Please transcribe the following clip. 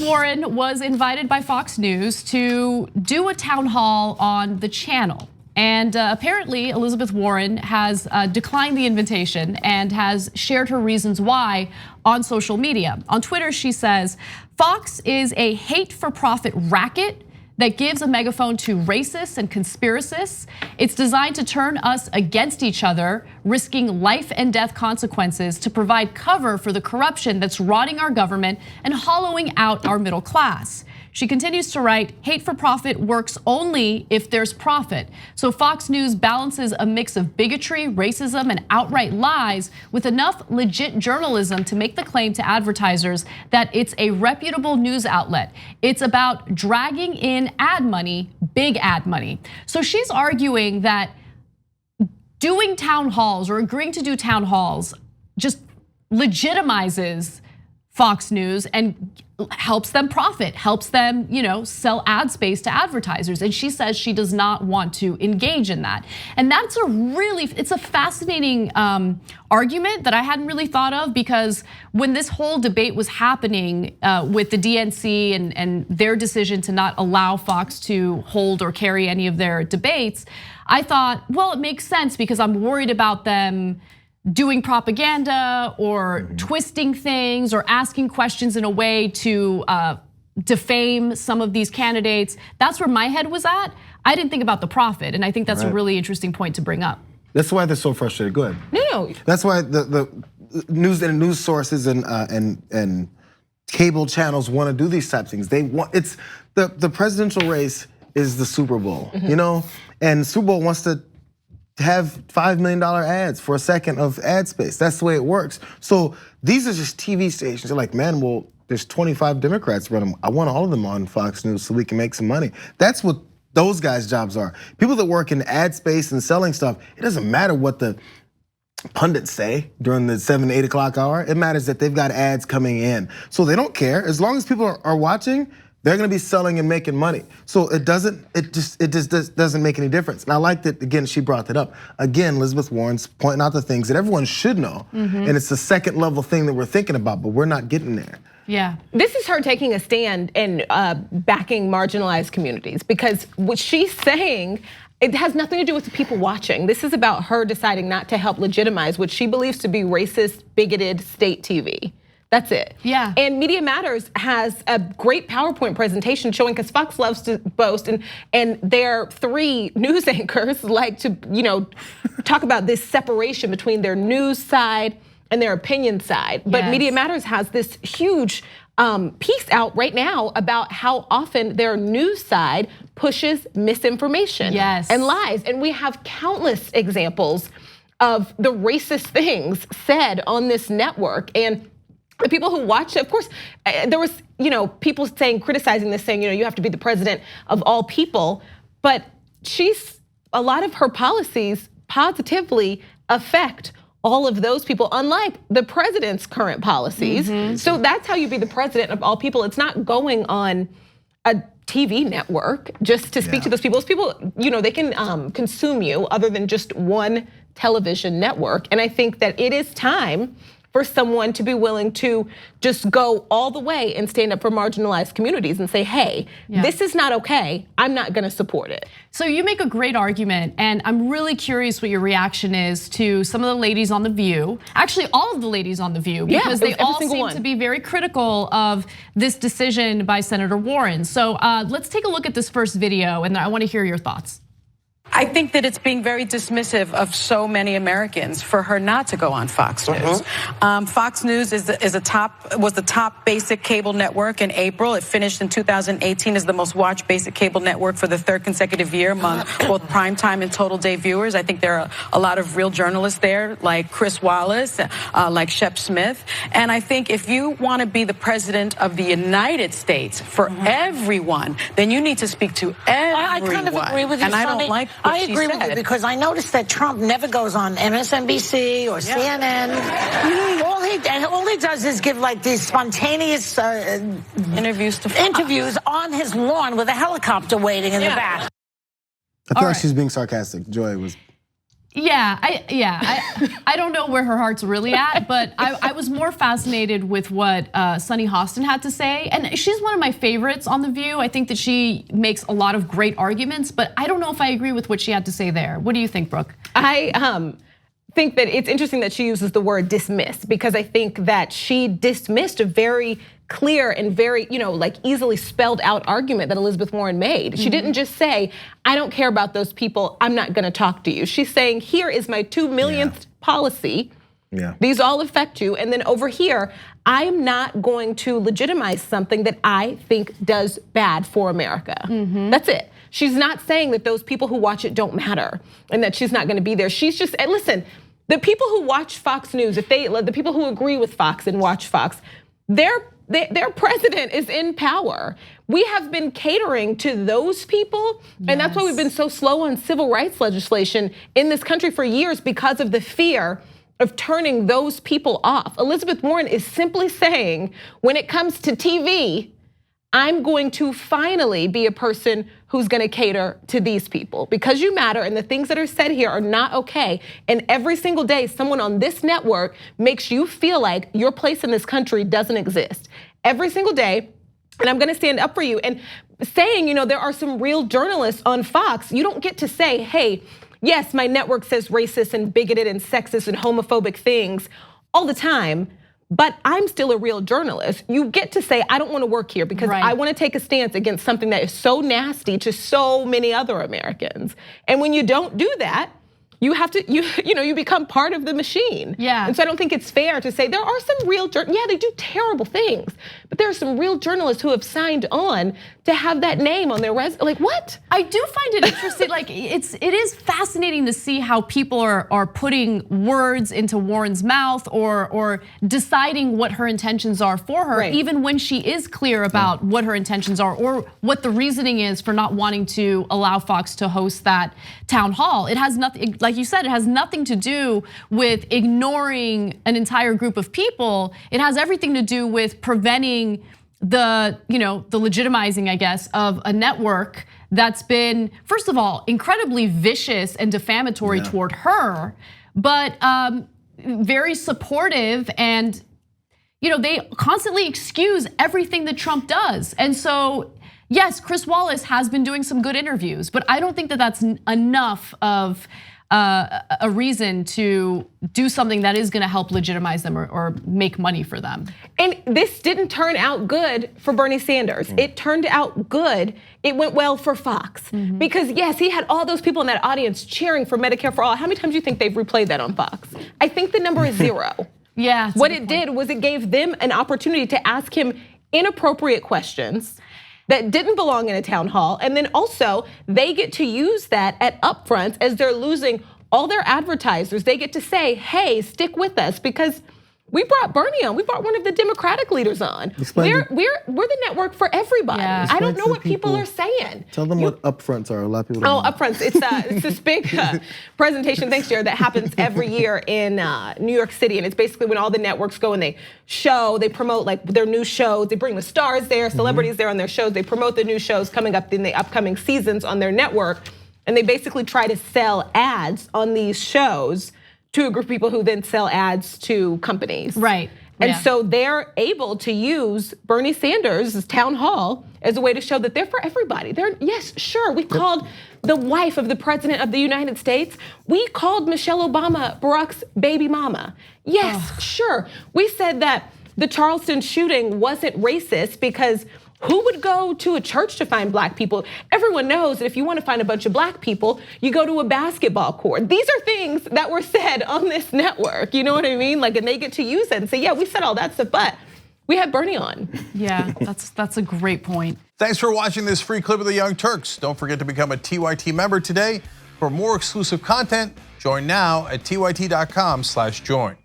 Warren was invited by Fox News to do a town hall on the channel. And apparently Elizabeth Warren has declined the invitation and has shared her reasons why on social media. On Twitter, she says, Fox is a hate-for-profit racket that gives a megaphone to racists and conspiracists. It's designed to turn us against each other, risking life and death consequences to provide cover for the corruption that's rotting our government and hollowing out our middle class. She continues to write, hate for profit works only if there's profit. So Fox News balances a mix of bigotry, racism, and outright lies with enough legit journalism to make the claim to advertisers that it's a reputable news outlet. It's about dragging in ad money, big ad money. So she's arguing that doing town halls or agreeing to do town halls just legitimizes Fox News and helps them profit, helps them, sell ad space to advertisers. And she says she does not want to engage in that. And that's it's a fascinating argument that I hadn't really thought of, because when this whole debate was happening with the DNC and their decision to not allow Fox to hold or carry any of their debates, I thought, well, it makes sense because I'm worried about them doing propaganda or twisting things or asking questions in a way to defame some of these candidates. That's where my head was at. I didn't think about the profit, and I think that's a really interesting point to bring up. That's why they're so frustrated. Go ahead. No. That's why the news sources and cable channels want to do these type of things. They want the presidential race is the Super Bowl, and Super Bowl wants to have $5 million ads for a second of ad space. That's the way it works. So these are just TV stations. They're like, man, well, there's 25 Democrats running. I want all of them on Fox News so we can make some money. That's what those guys' jobs are. People that work in ad space and selling stuff, it doesn't matter what the pundits say during the 7 to 8 o'clock hour. It matters that they've got ads coming in. So they don't care. As long as people are watching, they're gonna be selling and making money. So it just doesn't make any difference. And I like that, again, she brought that up. Again, Elizabeth Warren's pointing out the things that everyone should know. And it's the second level thing that we're thinking about, but we're not getting there. Yeah. This is her taking a stand and backing marginalized communities, because what she's saying, it has nothing to do with the people watching. This is about her deciding not to help legitimize what she believes to be racist, bigoted state TV. That's it. Yeah. And Media Matters has a great PowerPoint presentation showing, because Fox loves to boast, and their 3 news anchors like to, talk about this separation between their news side and their opinion side. But Media Matters has this huge piece out right now about how often their news side pushes misinformation and lies. And we have countless examples of the racist things said on this network. And the people who watch it, of course, there was, people criticizing this, saying, you have to be the president of all people. But a lot of her policies positively affect all of those people, unlike the president's current policies. So that's how you be the president of all people. It's not going on a TV network just to speak to those people. Those people, they can consume you other than just one television network. And I think that it is time for someone to be willing to just go all the way and stand up for marginalized communities and say, hey, this is not okay, I'm not gonna support it. So you make a great argument, and I'm really curious what your reaction is to some of the ladies on The View, actually all of the ladies on The View, because they all seem to be very critical of this decision by Senator Warren. So let's take a look at this first video, and I wanna hear your thoughts. I think that it's being very dismissive of so many Americans for her not to go on Fox News. Fox News was the top basic cable network in April. It finished in 2018 as the most watched basic cable network for the 3rd consecutive year among both primetime and total day viewers. I think there are a lot of real journalists there, like Chris Wallace, like Shep Smith. And I think if you want to be the president of the United States for everyone, then you need to speak to everyone. I kind of agree with you, and I don't like what I agree with you, because I noticed that Trump never goes on MSNBC or CNN. All he does is give like these spontaneous interviews on his lawn with a helicopter waiting in the back. I thought she was being sarcastic. Joy was. Yeah, I don't know where her heart's really at, but I was more fascinated with what Sunny Hostin had to say, and she's one of my favorites on The View. I think that she makes a lot of great arguments, but I don't know if I agree with what she had to say there. What do you think, Brooke? I think that it's interesting that she uses the word dismiss, because I think that she dismissed a very clear and very, like easily spelled out argument that Elizabeth Warren made. She didn't just say, I don't care about those people, I'm not gonna talk to you. She's saying, here is my 2 millionth policy. These all affect you. And then over here, I'm not going to legitimize something that I think does bad for America. That's it. She's not saying that those people who watch it don't matter and that she's not gonna be there. She's just, and listen, the people who watch Fox News, the people who agree with Fox and watch Fox, their president is in power. We have been catering to those people, and that's why we've been so slow on civil rights legislation in this country for years, because of the fear of turning those people off. Elizabeth Warren is simply saying, when it comes to TV, I'm going to finally be a person who's gonna cater to these people because you matter and the things that are said here are not okay. And every single day, someone on this network makes you feel like your place in this country doesn't exist. Every single day, and I'm gonna stand up for you. And saying, there are some real journalists on Fox, you don't get to say, hey, yes, my network says racist and bigoted and sexist and homophobic things all the time, but I'm still a real journalist. You get to say, I don't wanna work here because I wanna take a stance against something that is so nasty to so many other Americans. And when you don't do that, you have to, you become part of the machine. And so I don't think it's fair to say there are some real, they do terrible things, but there are some real journalists who have signed on to have that name on their resume. Like what? I do find it interesting. Like it is fascinating to see how people are putting words into Warren's mouth or deciding what her intentions are for her, even when she is clear about what her intentions are or what the reasoning is for not wanting to allow Fox to host that town hall. It has nothing, like you said, it has nothing to do with ignoring an entire group of people. It has everything to do with preventing the legitimizing, I guess, of a network that's been, first of all, incredibly vicious and defamatory toward her, but very supportive, and they constantly excuse everything that Trump does. And so, yes, Chris Wallace has been doing some good interviews, but I don't think that that's enough of a reason to do something that is gonna help legitimize them or make money for them. And this didn't turn out good for Bernie Sanders. It turned out good, it went well for Fox. Because yes, he had all those people in that audience cheering for Medicare for all. How many times do you think they've replayed that on Fox? I think the number is 0. What it did was it gave them an opportunity to ask him inappropriate questions that didn't belong in a town hall. And then also they get to use that at upfronts as they're losing all their advertisers. They get to say, hey, stick with us because we brought Bernie on. We brought one of the Democratic leaders on. We're the network for everybody. I don't know what people are saying. Tell them what upfronts are. A lot of people don't know. Upfronts. It's this big presentation, thanks, Jayar, that happens every year in New York City. And it's basically when all the networks go and they promote like their new shows. They bring the stars there, celebrities there on their shows. They promote the new shows coming up in the upcoming seasons on their network. And they basically try to sell ads on these shows to a group of people who then sell ads to companies. And so they're able to use Bernie Sanders' town hall as a way to show that they're for everybody. Yes, sure, we called the wife of the president of the United States. We called Michelle Obama Barack's baby mama. Yes, sure. We said that the Charleston shooting wasn't racist because who would go to a church to find black people? Everyone knows that if you want to find a bunch of black people, you go to a basketball court. These are things that were said on this network, you know what I mean? Like, and they get to use it and say, yeah, we said all that stuff, but we had Bernie on. Yeah, that's a great point. Thanks for watching this free clip of the Young Turks. Don't forget to become a TYT member today. For more exclusive content, join now at tyt.com/join.